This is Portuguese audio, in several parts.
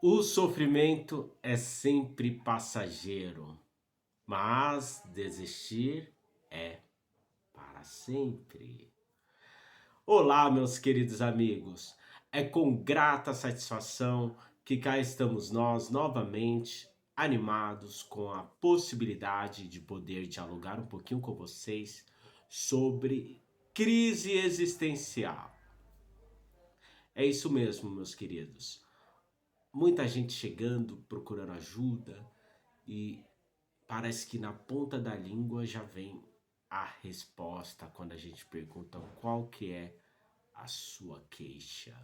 O sofrimento é sempre passageiro, mas desistir é para sempre. Olá, meus queridos amigos. É com grata satisfação que cá estamos nós novamente, animados com a possibilidade de poder dialogar um pouquinho com vocês sobre crise existencial. É isso mesmo, meus queridos. Muita gente chegando, procurando ajuda e parece que na ponta da língua já vem a resposta quando a gente pergunta qual que é a sua queixa,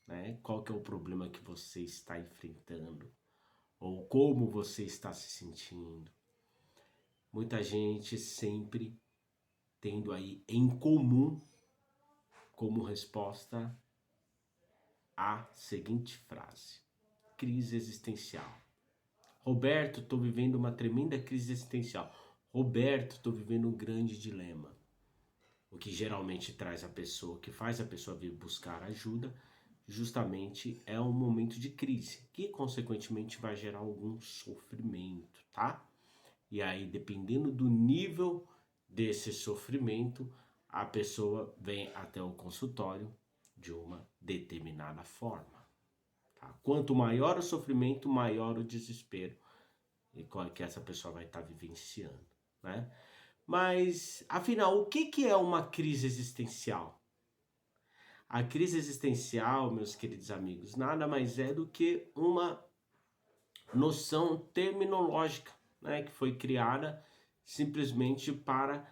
né? Qual que é o problema que você está enfrentando ou como você está se sentindo. Muita gente sempre tendo aí em comum como resposta a seguinte frase: crise existencial. Roberto, estou vivendo uma tremenda crise existencial. Roberto, estou vivendo um grande dilema. O que geralmente traz a pessoa, que faz a pessoa vir buscar ajuda, justamente é um momento de crise, que consequentemente vai gerar algum sofrimento, tá? E aí, dependendo do nível desse sofrimento, a pessoa vem até o consultório de uma determinada forma. Tá? Quanto maior o sofrimento, maior o desespero e qual que essa pessoa vai estar vivenciando, né? Mas, afinal, o que que é uma crise existencial? A crise existencial, meus queridos amigos, nada mais é do que uma noção terminológica, né, que foi criada simplesmente para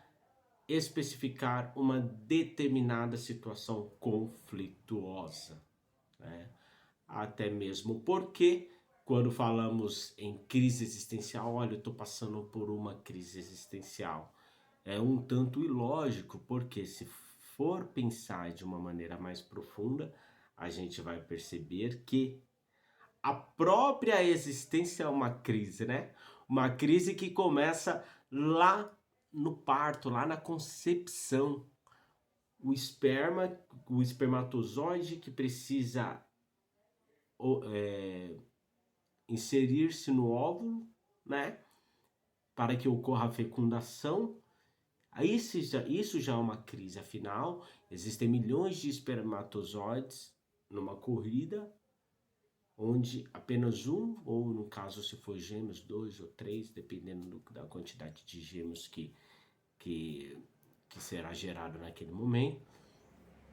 especificar uma determinada situação conflituosa, né? Até mesmo porque, quando falamos em crise existencial, olha, eu estou passando por uma crise existencial. É um tanto ilógico, porque se for pensar de uma maneira mais profunda, a gente vai perceber que a própria existência é uma crise, né? Uma crise que começa lá no parto, lá na concepção. O esperma, o espermatozoide que precisa inserir-se no óvulo, né? Para que ocorra a fecundação. Aí isso já é uma crise, afinal, existem milhões de espermatozoides numa corrida, onde apenas um, ou no caso se for gêmeos, dois ou três, dependendo da quantidade de gêmeos que, que será gerado naquele momento.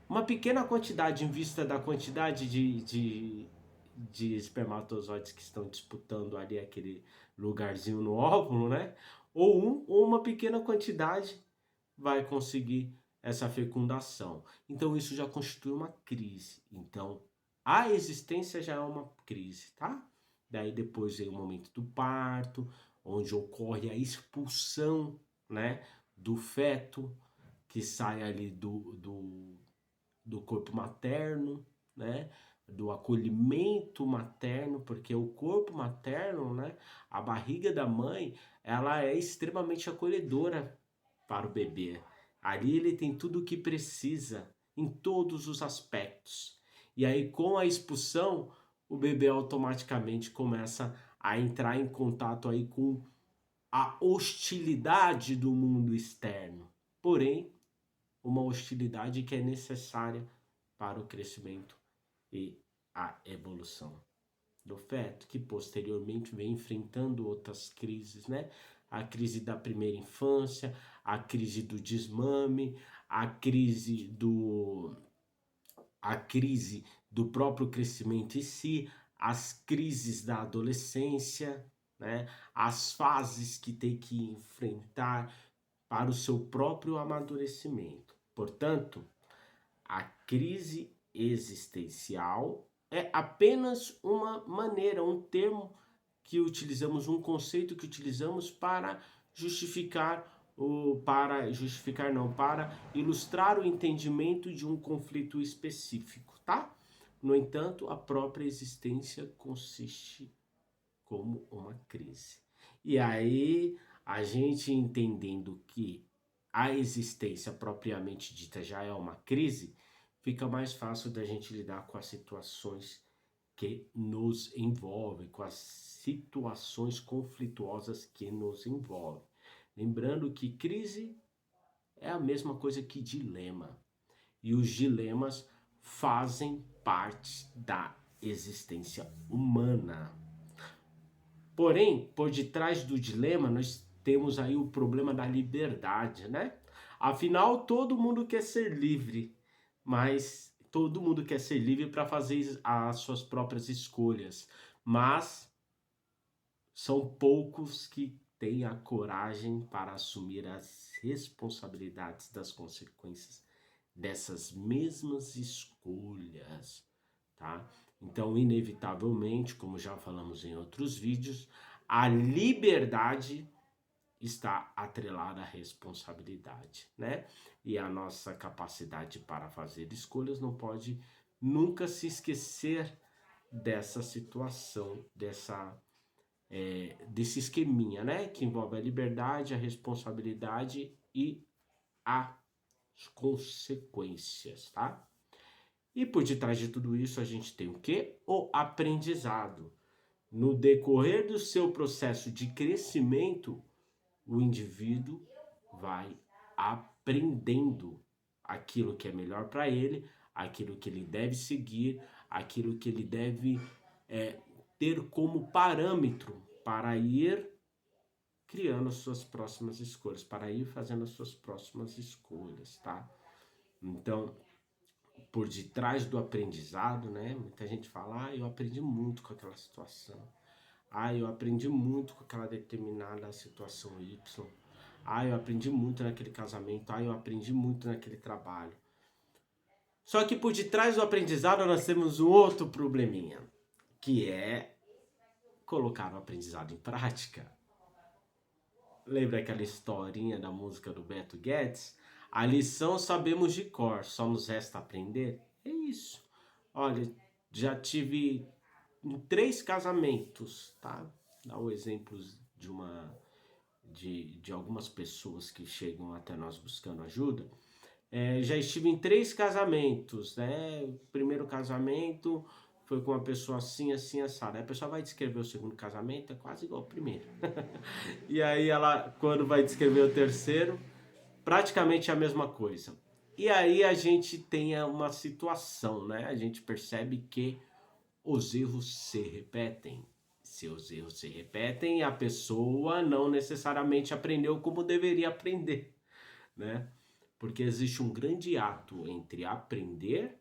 Uma pequena quantidade em vista da quantidade de espermatozoides que estão disputando ali aquele lugarzinho no óvulo, né? Ou uma pequena quantidade vai conseguir essa fecundação. Então isso já constitui uma crise. Então a existência já é uma crise, tá? Daí depois vem o momento do parto, onde ocorre a expulsão, né, do feto que sai ali do corpo materno, né? Do acolhimento materno, porque o corpo materno, né? A barriga da mãe, ela é extremamente acolhedora para o bebê. Ali ele tem tudo o que precisa, em todos os aspectos. E aí, com a expulsão, o bebê automaticamente começa a entrar em contato aí com a hostilidade do mundo externo. Porém, uma hostilidade que é necessária para o crescimento e a evolução do feto, que posteriormente vem enfrentando outras crises, né? A crise da primeira infância, a crise do desmame, a crise do próprio crescimento em si, as crises da adolescência, né? As fases que tem que enfrentar para o seu próprio amadurecimento. Portanto, a crise existencial é apenas uma maneira, um termo que utilizamos, um conceito que utilizamos para justificar para ilustrar o entendimento de um conflito específico, tá? No entanto, a própria existência consiste como uma crise. E aí, a gente entendendo que a existência propriamente dita já é uma crise, fica mais fácil da gente lidar com as situações que nos envolvem, com as situações conflituosas que nos envolvem. Lembrando que crise é a mesma coisa que dilema. E os dilemas fazem parte da existência humana. Porém, por detrás do dilema, nós temos aí o problema da liberdade, né? Afinal, todo mundo quer ser livre, mas todo mundo quer ser livre para fazer as suas próprias escolhas. Mas são poucos que têm a coragem para assumir as responsabilidades das consequências dessas mesmas escolhas, tá? Então, inevitavelmente, como já falamos em outros vídeos, a liberdade está atrelada à responsabilidade, né? E a nossa capacidade para fazer escolhas não pode nunca se esquecer dessa situação, desse esqueminha, né? Que envolve a liberdade, a responsabilidade e as consequências, tá? E por detrás de tudo isso a gente tem o quê? O aprendizado. No decorrer do seu processo de crescimento, o indivíduo vai aprendendo aquilo que é melhor para ele, aquilo que ele deve seguir, aquilo que ele deve ter como parâmetro para ir criando as suas próximas escolhas, para ir fazendo as suas próximas escolhas, tá? Então, por detrás do aprendizado, né? Muita gente fala, eu aprendi muito com aquela situação. Eu aprendi muito com aquela determinada situação Y. Eu aprendi muito naquele casamento. Eu aprendi muito naquele trabalho. Só que por detrás do aprendizado nós temos um outro probleminha, que é colocar o aprendizado em prática. Lembra aquela historinha da música do Beto Guedes? A lição sabemos de cor, só nos resta aprender? É isso. Olha, já tive 3 casamentos, tá? Dá o exemplo de algumas pessoas que chegam até nós buscando ajuda. Já estive em 3 casamentos, né? O primeiro casamento foi com uma pessoa assim, assim, assada. Aí a pessoa vai descrever o segundo casamento, é quase igual ao primeiro. E aí ela, quando vai descrever o terceiro, praticamente a mesma coisa. E aí a gente tem uma situação, né? A gente percebe que os erros se repetem. Se os erros se repetem, a pessoa não necessariamente aprendeu como deveria aprender, né? Porque existe um grande ato entre aprender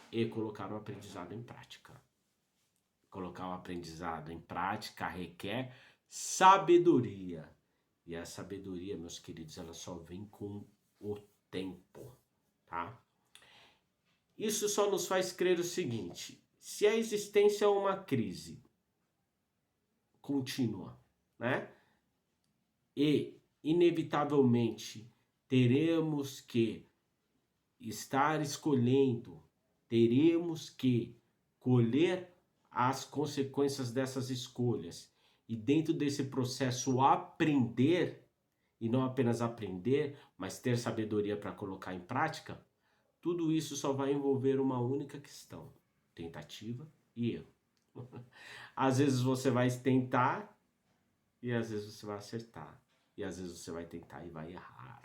e colocar o aprendizado em prática. Colocar o aprendizado em prática requer sabedoria. E a sabedoria, meus queridos, ela só vem com o tempo, tá? Isso só nos faz crer o seguinte: se a existência é uma crise contínua, né? E inevitavelmente teremos que estar escolhendo, teremos que colher as consequências dessas escolhas e dentro desse processo aprender, e não apenas aprender, mas ter sabedoria para colocar em prática. Tudo isso só vai envolver uma única questão: tentativa e erro. Às vezes você vai tentar e às vezes você vai acertar. E às vezes você vai tentar e vai errar.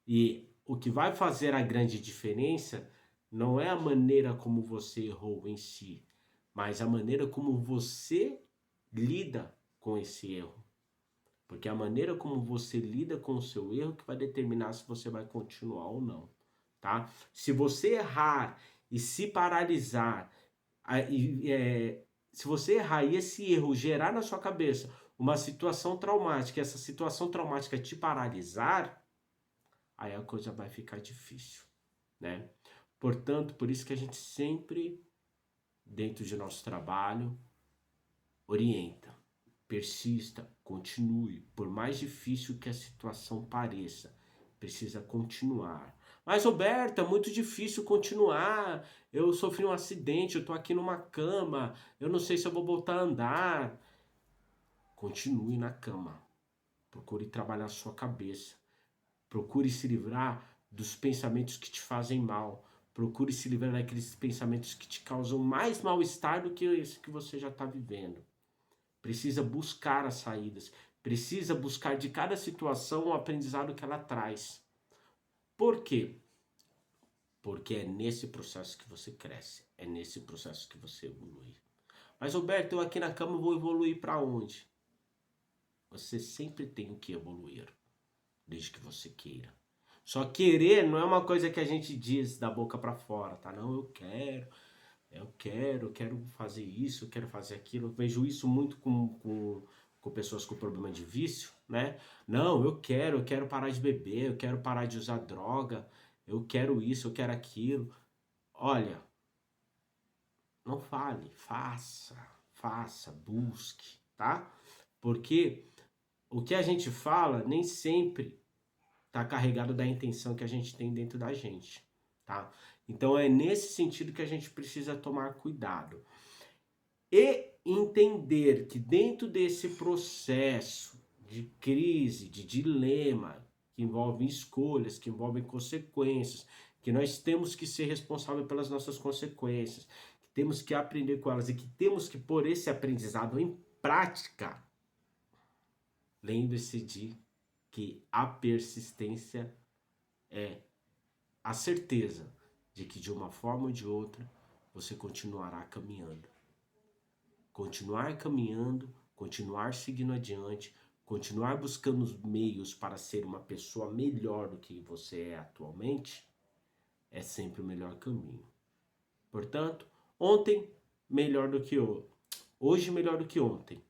E o que vai fazer a grande diferença não é a maneira como você errou em si, mas a maneira como você lida com esse erro. Porque é a maneira como você lida com o seu erro que vai determinar se você vai continuar ou não, tá? Se você errar e se paralisar, se você errar e esse erro gerar na sua cabeça uma situação traumática, essa situação traumática te paralisar, aí a coisa vai ficar difícil, né? Portanto, por isso que a gente sempre, dentro de nosso trabalho, orienta, persista, continue, por mais difícil que a situação pareça, precisa continuar. Mas, Roberto, é muito difícil continuar, eu sofri um acidente, eu tô aqui numa cama, eu não sei se eu vou voltar a andar. Continue na cama, procure trabalhar a sua cabeça, procure se livrar dos pensamentos que te fazem mal. Procure se livrar daqueles pensamentos que te causam mais mal-estar do que esse que você já está vivendo. Precisa buscar as saídas. Precisa buscar de cada situação o aprendizado que ela traz. Por quê? Porque é nesse processo que você cresce. É nesse processo que você evolui. Mas, Roberto, eu aqui na cama vou evoluir para onde? Você sempre tem que evoluir, desde que você queira. Só querer não é uma coisa que a gente diz da boca para fora, tá? Não, eu quero fazer isso, eu quero fazer aquilo. Eu vejo isso muito com pessoas com problema de vício, né? Não, eu quero parar de beber, eu quero parar de usar droga, eu quero isso, eu quero aquilo. Olha, não fale, faça, busque, tá? Porque o que a gente fala nem sempre tá carregado da intenção que a gente tem dentro da gente, tá? Então é nesse sentido que a gente precisa tomar cuidado. E entender que dentro desse processo de crise, de dilema, que envolve escolhas, que envolvem consequências, que nós temos que ser responsáveis pelas nossas consequências, que temos que aprender com elas e que temos que pôr esse aprendizado em prática. Lembre-se de que a persistência é a certeza de que de uma forma ou de outra você continuará caminhando. Continuar caminhando, continuar seguindo adiante, continuar buscando os meios para ser uma pessoa melhor do que você é atualmente, é sempre o melhor caminho. Portanto, ontem melhor do que hoje melhor do que ontem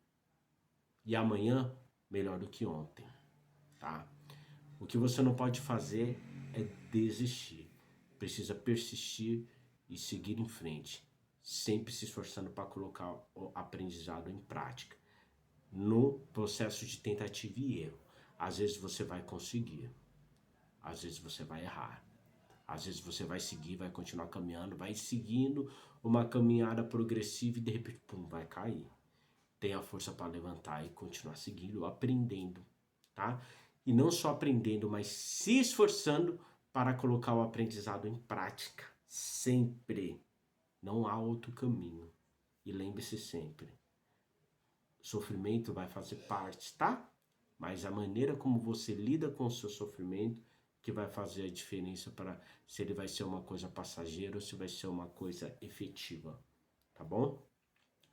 e amanhã melhor do que ontem, tá? O que você não pode fazer é desistir. Precisa persistir e seguir em frente, sempre se esforçando para colocar o aprendizado em prática. No processo de tentativa e erro, às vezes você vai conseguir, às vezes você vai errar, às vezes você vai seguir, vai continuar caminhando, vai seguindo uma caminhada progressiva e de repente, pum, vai cair. Tenha a força para levantar e continuar seguindo, aprendendo, tá? E não só aprendendo, mas se esforçando para colocar o aprendizado em prática. Sempre. Não há outro caminho. E lembre-se sempre, sofrimento vai fazer parte, tá? Mas a maneira como você lida com o seu sofrimento que vai fazer a diferença para se ele vai ser uma coisa passageira ou se vai ser uma coisa efetiva, tá bom?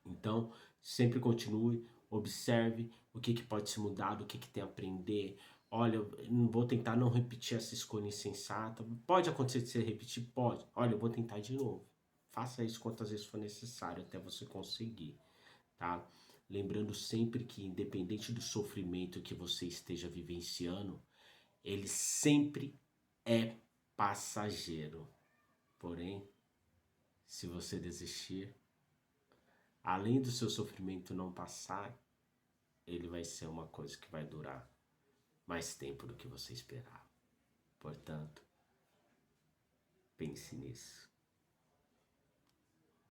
Então, sempre continue, observe o que pode ser mudado, o que tem a aprender. Olha, eu vou tentar não repetir essa escolha insensata. Pode acontecer de você repetir? Pode. Olha, eu vou tentar de novo. Faça isso quantas vezes for necessário até você conseguir, tá? Lembrando sempre que, independente do sofrimento que você esteja vivenciando, ele sempre é passageiro. Porém, se você desistir, além do seu sofrimento não passar, ele vai ser uma coisa que vai durar mais tempo do que você esperava. Portanto, pense nisso.